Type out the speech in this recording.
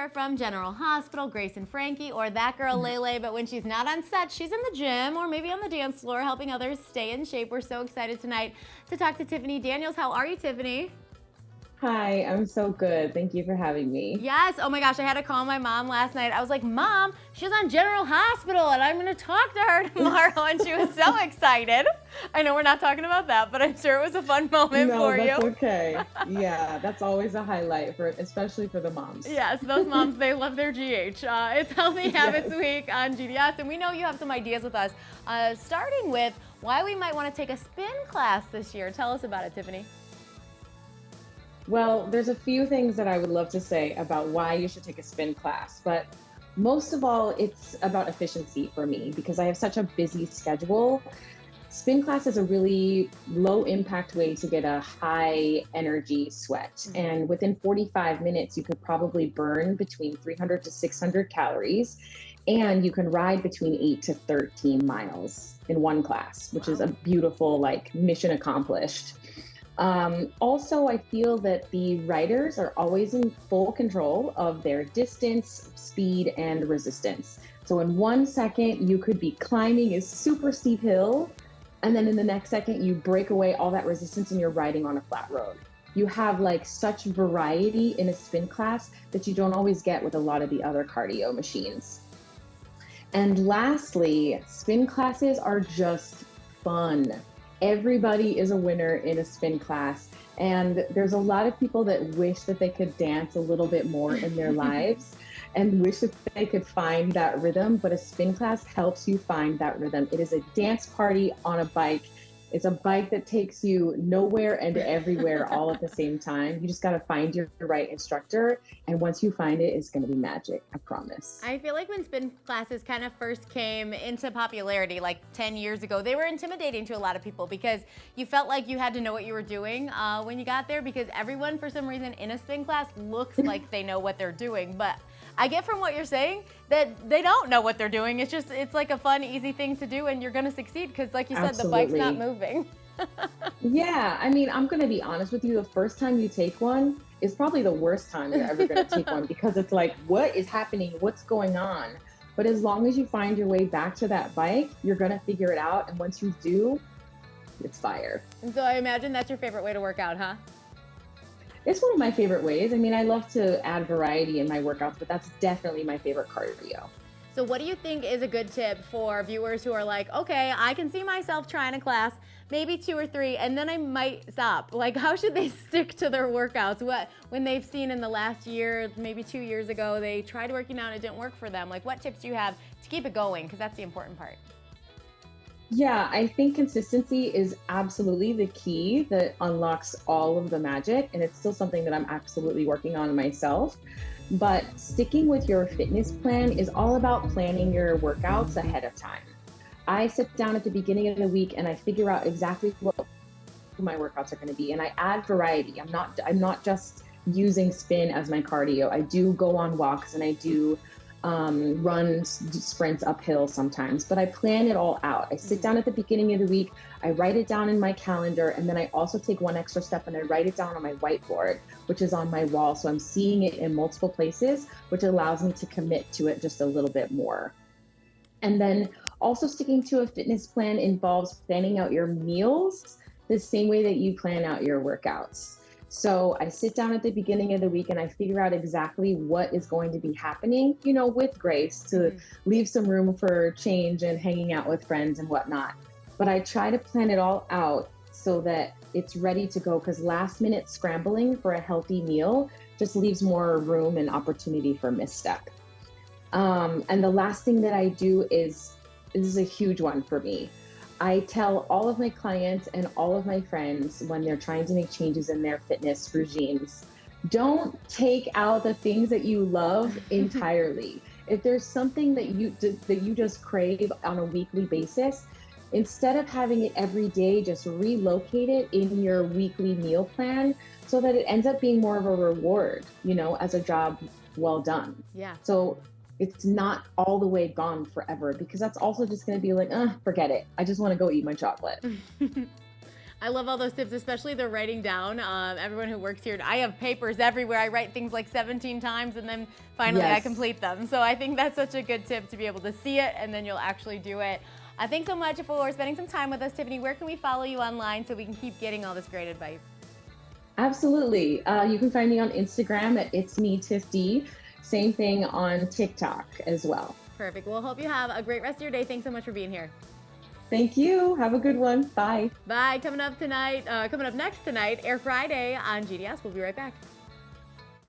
star from General Hospital, Grace and Frankie, or that girl Lele, but when she's not on set, she's in the gym or maybe on the dance floor helping others stay in shape. We're so excited tonight to talk to Tiffany Daniels. How are you, Tiffany? Hi, I'm so good. Thank you for having me. Yes. Oh my gosh, I had to call my mom last night. I was like, Mom, she's on General Hospital and I'm going to talk to her tomorrow. And she was so excited. I know we're not talking about that, but I'm sure it was a fun moment No, for that's you. okay. Yeah, that's always a highlight for, especially for the moms. Yes, those moms, they love their GH. It's Healthy Habits Yes. Week on GDS, and we know you have some ideas with us, starting with why we might want to take a spin class this year. Tell us about it, Tiffany. Well, there's a few things that I would love to say about why you should take a spin class, but most of all, it's about efficiency for me because I have such a busy schedule. Spin class is a really low impact way to get a high energy sweat. And within 45 minutes, you could probably burn between 300 to 600 calories. And you can ride between 8 to 13 miles in one class, which is a beautiful, like, mission accomplished. Also, I feel that the riders are always in full control of their distance, speed, and resistance. So in 1 second, you could be climbing a super steep hill, and then in the next second, you break away all that resistance and you're riding on a flat road. You have like such variety in a spin class that you don't always get with a lot of the other cardio machines. And lastly, spin classes are just fun. Everybody is a winner in a spin class. And there's a lot of people that wish that they could dance a little bit more in their lives and wish that they could find that rhythm. But a spin class helps you find that rhythm. It is a dance party on a bike. It's a bike that takes you nowhere and everywhere all at the same time. You just got to find your right instructor. And once you find it, it's going to be magic. I promise. I feel like when spin classes kind of first came into popularity, like 10 years ago, they were intimidating to a lot of people because you felt like you had to know what you were doing when you got there, because everyone, for some reason, in a spin class looks like they know what they're doing. But I get from what you're saying that they don't know what they're doing. It's like a fun, easy thing to do, and you're going to succeed because, like you said, the bike's Absolutely. not moving. Yeah, I mean, I'm going to be honest with you. The first time you take one is probably the worst time you're ever going to take one because it's like, what is happening? What's going on? But as long as you find your way back to that bike, you're going to figure it out. And once you do, it's fire. And so I imagine that's your favorite way to work out, huh? It's one of my favorite ways. I mean, I love to add variety in my workouts, but that's definitely my favorite cardio. So what do you think is a good tip for viewers who are like, okay, I can see myself trying a class, maybe 2 or 3, and then I might stop? Like, how should they stick to their workouts? When they've seen in the last year, maybe 2 years ago, they tried working out and it didn't work for them. Like, what tips do you have to keep it going? Because that's the important part. Yeah, I think consistency is absolutely the key that unlocks all of the magic. And it's still something that I'm absolutely working on myself. But sticking with your fitness plan is all about planning your workouts ahead of time. I sit down at the beginning of the week and I figure out exactly what my workouts are going to be. And I add variety. I'm not just using spin as my cardio. I do go on walks and I do run sprints uphill sometimes, but I plan it all out. I sit down at the beginning of the week, I write it down in my calendar, and then I also take one extra step and I write it down on my whiteboard, which is on my wall. So I'm seeing it in multiple places, which allows me to commit to it just a little bit more. And then also sticking to a fitness plan involves planning out your meals the same way that you plan out your workouts. So I sit down at the beginning of the week and I figure out exactly what is going to be happening, with grace to leave some room for change and hanging out with friends and whatnot. But I try to plan it all out so that it's ready to go, because last minute scrambling for a healthy meal just leaves more room and opportunity for misstep. And the last thing that I do is, this is a huge one for me. I tell all of my clients and all of my friends when they're trying to make changes in their fitness regimes, don't take out the things that you love entirely. If there's something that you just crave on a weekly basis, instead of having it every day, just relocate it in your weekly meal plan so that it ends up being more of a reward, as a job well done. Yeah. So it's not all the way gone forever, because that's also just going to be like, forget it. I just want to go eat my chocolate. I love all those tips, especially the writing down. Everyone who works here, I have papers everywhere. I write things like 17 times and then finally I Yes. complete them. So I think that's such a good tip to be able to see it and then you'll actually do it. Thanks so much for spending some time with us, Tiffany. Where can we follow you online so we can keep getting all this great advice? Absolutely. You can find me on Instagram at It's Me Tiff D. Same thing on TikTok as well. Perfect. Well, hope you have a great rest of your day. Thanks so much for being here. Thank you. Have a good one. Bye. Bye. Coming up next tonight, Air Friday on GDS. We'll be right back.